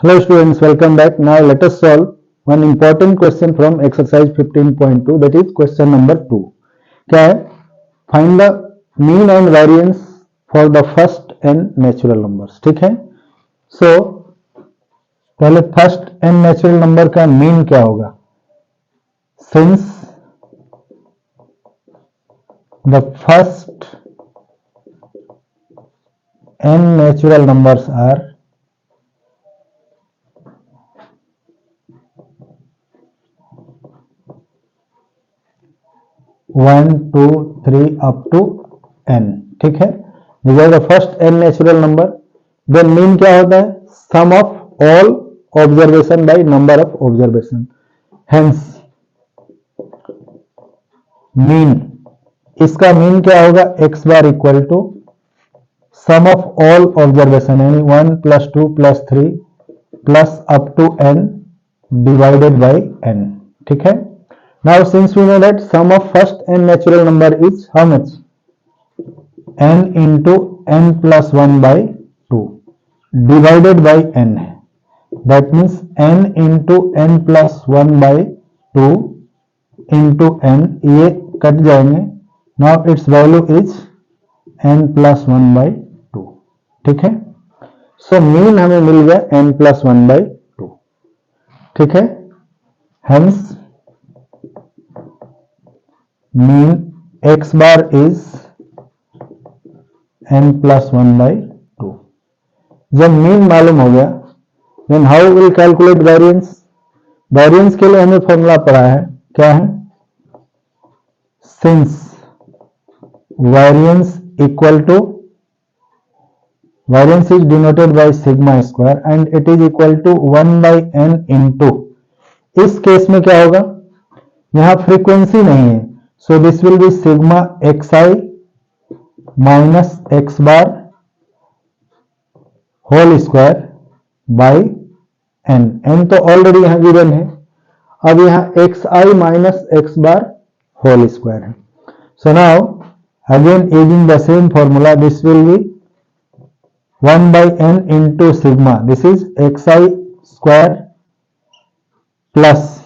Hello students, welcome back. Now let us solve one important question from exercise 15.2, that is question number 2. क्या है? Find the mean and variance for the first n natural numbers. ठीक है? So पहले first n natural number का mean क्या होगा? Since the first n natural numbers are 1, 2, 3 up to n. ठीक है, these are the first n natural number. Then mean क्या होता है? Sum of all observation by number of observation. Hence mean, इसका mean क्या होगा? x bar equal to sum of all observation, यानी 1 plus 2 plus 3 plus up to n divided by n. ठीक है. Now since we know that sum of first n natural number is how much? n into n plus 1 by 2 divided by n. That means n into n plus 1 by 2 into n, ये cut जाएंगे. Now its value is n plus 1 by 2. ठीक है. So mean हमें मिल गया n plus 1 by 2. ठीक है. Hence mean x bar is n plus 1 by 2. जब mean मालूम हो गया, then how will calculate variance? Variance के लिए हमें फॉर्मूला पढ़ा है, क्या है? Since variance equal to, variance is denoted by sigma square and it is equal to 1 by n into, इस केस में क्या होगा? यहां फ्रीक्वेंसी नहीं है, so this will be sigma xi minus x bar whole square by n. n तो already यहां given है, अब यहां xi minus x bar whole square है. So now again using the same formula, this will be 1 by n into sigma, this is xi square plus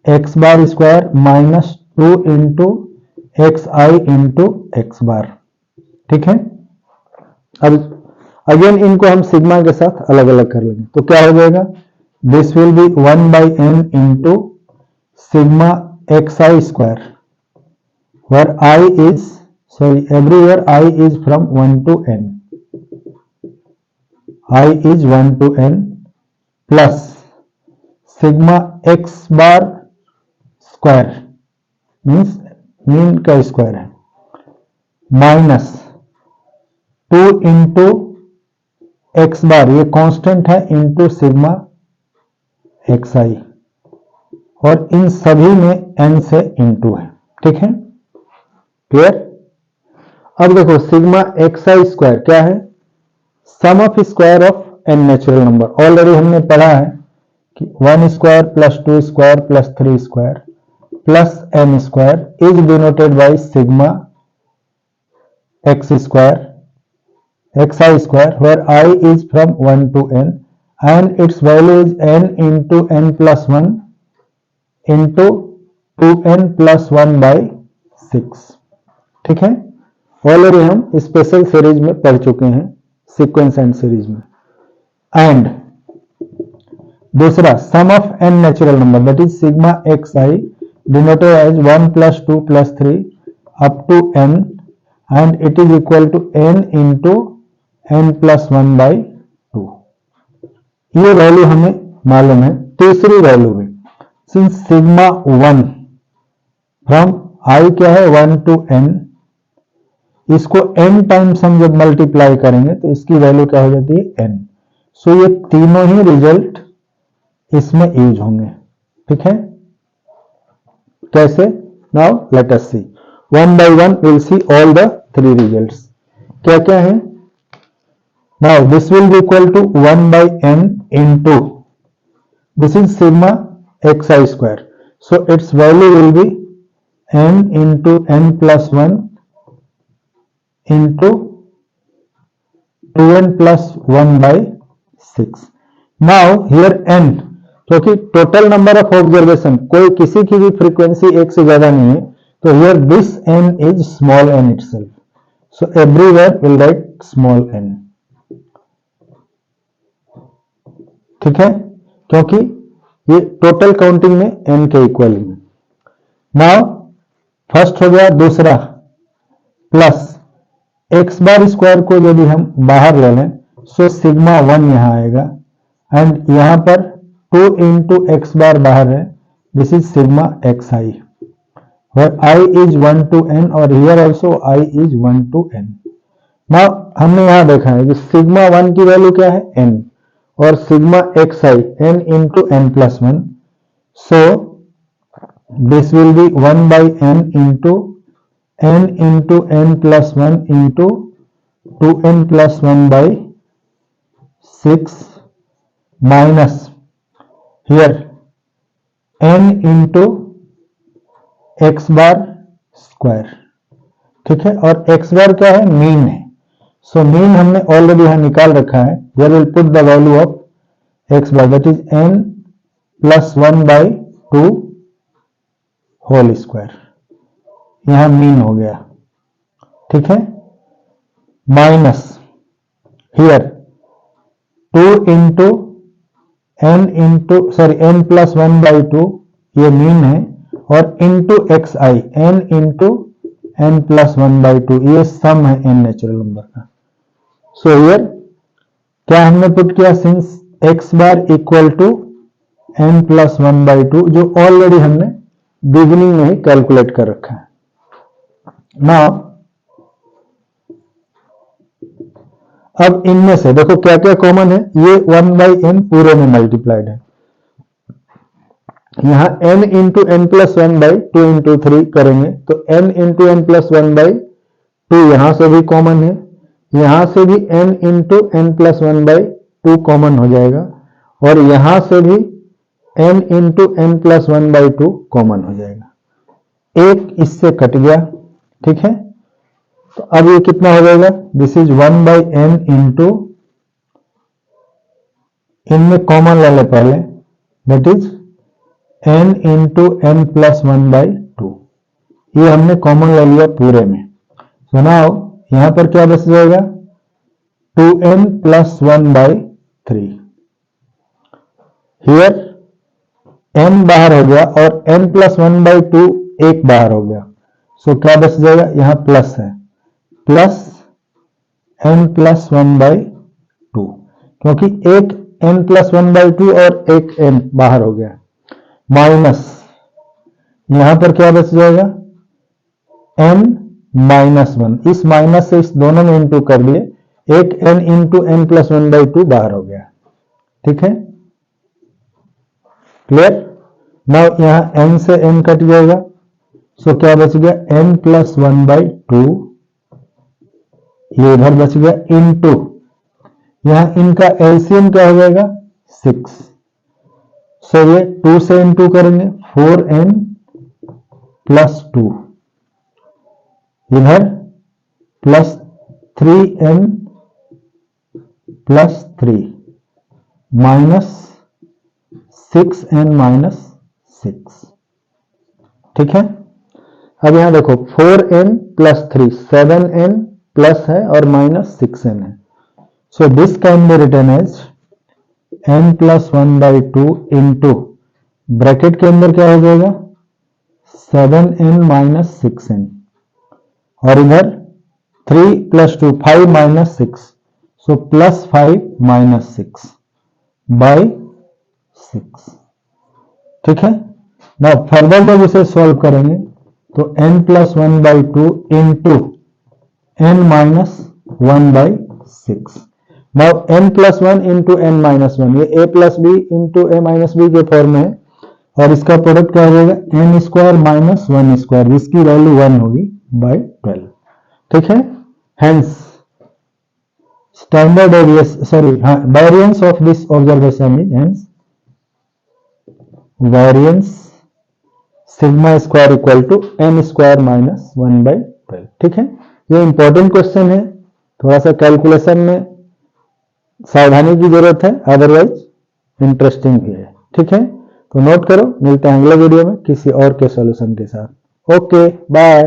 x bar square minus 2 into xi into x bar. ठीक है. अब again इनको हम sigma के साथ अलग अलग कर लेंगे, तो क्या हो जाएगा? This will B 1 by n into sigma xi square, where I is, sorry, everywhere I is from 1 to n, I is 1 to n plus sigma x bar square means mean का स्क्वायर है, minus 2 into x बार, ये constant है, into sigma x आई, और इन सभी में n से into है. ठीक है, क्लियर? अब देखो सिग्मा एक्स आई स्क्वायर क्या है? Sum of square of n natural number. Already हमने पढ़ा है कि 1 square plus 2 square plus 3 square plus n square is denoted by sigma x square xi square, where I is from 1 to n and its value is n into n plus 1 into 2n plus 1 by 6. ठीक है, already हम special series में पढ़ चुके हैं, sequence and series में. And दूसरा sum of n natural number, that is sigma xi denoted as 1 plus 2 plus 3 up to n and it is equal to n into n plus 1 by 2. ये value हमें मालूम है. तीसरी value में since sigma 1 from i क्या है 1 to n, इसको n times हम जब मल्टीप्लाई करेंगे तो इसकी वैल्यू क्या हो जाती है? n. सो ये तीनों ही रिजल्ट इसमें यूज होंगे. ठीक है, कैसे? Now let us see one by one, will see all the 3 results. क्या क्या है? Now this will be equal to 1 by n into, this is sigma xi square, so it's value will be n into n plus 1 into 2n plus 1 by 6. Now here n, क्योंकि total number of observation कोई किसी की भी frequency एक से ज्यादा नहीं है, तो here this n is small n itself. So everywhere we'll write small n. ठीक है, क्योंकि ये टोटल काउंटिंग में n के इक्वल है. नाउ फर्स्ट हो गया, दूसरा प्लस एक्स बार स्क्वायर को यदि हम बाहर ले लें सो सिग्मा 1 यहां आएगा, एंड यहां पर 2 इंटू एक्स बार बाहर है, this is sigma x I, where I is 1 to n और here also I is 1 to n. Now हमने यहाँ देखा है कि सिग्मा 1 की वैल्यू क्या है n और sigma x i n into n plus 1. So this will be 1 by n into n plus 1 into 2n plus 1 by 6 minus here n into x bar square. ठीक है, और एक्स बार क्या है, mean है. So mean हमने already यहां निकाल रखा है. Here will put the value of x bar, that is n plus 1 by 2 whole square. यहां मीन हो गया. ठीक है, minus here 2 into n plus 1 by 2, ये मीन है, और into x i n into n plus 1 by 2, ये सम है n नेचुरल नंबर का. सो हियर क्या हमने पुट किया, since x bar equal to n plus 1 by 2, जो ऑलरेडी हमने बिगिनिंग में ही कैलकुलेट कर रखा है. नाउ अब इनमें से देखो क्या क्या कॉमन है, ये 1 बाई n पूरे में मल्टीप्लाइड है. यहां n into n plus 1 by 2 into 3 करेंगे तो n into n plus 1 by 2 यहां से भी कॉमन है, यहां से भी n into n plus 1 by 2 common हो जाएगा, और यहां से भी n into n plus 1 by 2 common हो जाएगा. एक इससे कट गया. ठीक है, तो अब ये कितना हो जाएगा, this is 1 by n into, इनमें कॉमन ले ले पहले, that is n into n plus 1 by 2. ये हमने कॉमन ले लिया पूरे में. सो नाउ यहां पर क्या बच जाएगा, 2n plus 1 by 3. Here n बाहर हो गया और n प्लस 1 बाई 2 एक बाहर हो गया. सो क्या बच जाएगा, यहां प्लस है, प्लस n प्लस 1 बाई 2, क्योंकि एक n प्लस 1 बाई 2 और एक n बाहर हो गया, माइनस यहां पर क्या बच जाएगा, n माइनस 1. इस माइनस से इस दोनों में इंटू कर दिए, एक n into n plus 1 by 2 बाहर हो गया. ठीक है, क्लियर. नाउ यहां n से n कट जाएगा, सो क्या बच गया, n प्लस 1 बाई 2, ये इधर बच गया, इंटू यहां इनका एलसीएम क्या हो जाएगा, 6. सो ये 2 से इंटू करेंगे, 4n प्लस 2, इधर plus 3n plus 3 minus 6n minus 6. ठीक है, अब यहां देखो 4n प्लस 3, 7n प्लस है और माइनस 6n है. So this can be written as n plus 1 by 2 into, bracket के अंदर क्या हो जाएगा, 7n माइनस 6n, और इधर 3 plus 2 5 minus 6, so plus 5 minus 6 by 6. ठीक है, ना फर्दर जब इसे सॉल्व करेंगे तो n plus 1 by 2 into n minus 1 by 6. Now n plus 1 into n minus 1, ये a plus B into A minus B के फॉर्म में है, और इसका प्रोडक्ट क्या हो जाएगा, n स्क्वायर माइनस 1 स्क्वायर, जिसकी वैल्यू 1 होगी बाई 12. ठीक है, hence standard variance of this observation is hence variance sigma square equal to n square minus 1 by 12. ठीक है, ये इंपॉर्टेंट क्वेश्चन है, थोड़ा सा कैलकुलेशन में सावधानी की जरूरत है, अदरवाइज इंटरेस्टिंग भी है। ठीक है, तो नोट करो, मिलते हैं अगले वीडियो में किसी और के सॉल्यूशन के साथ। Okay bye.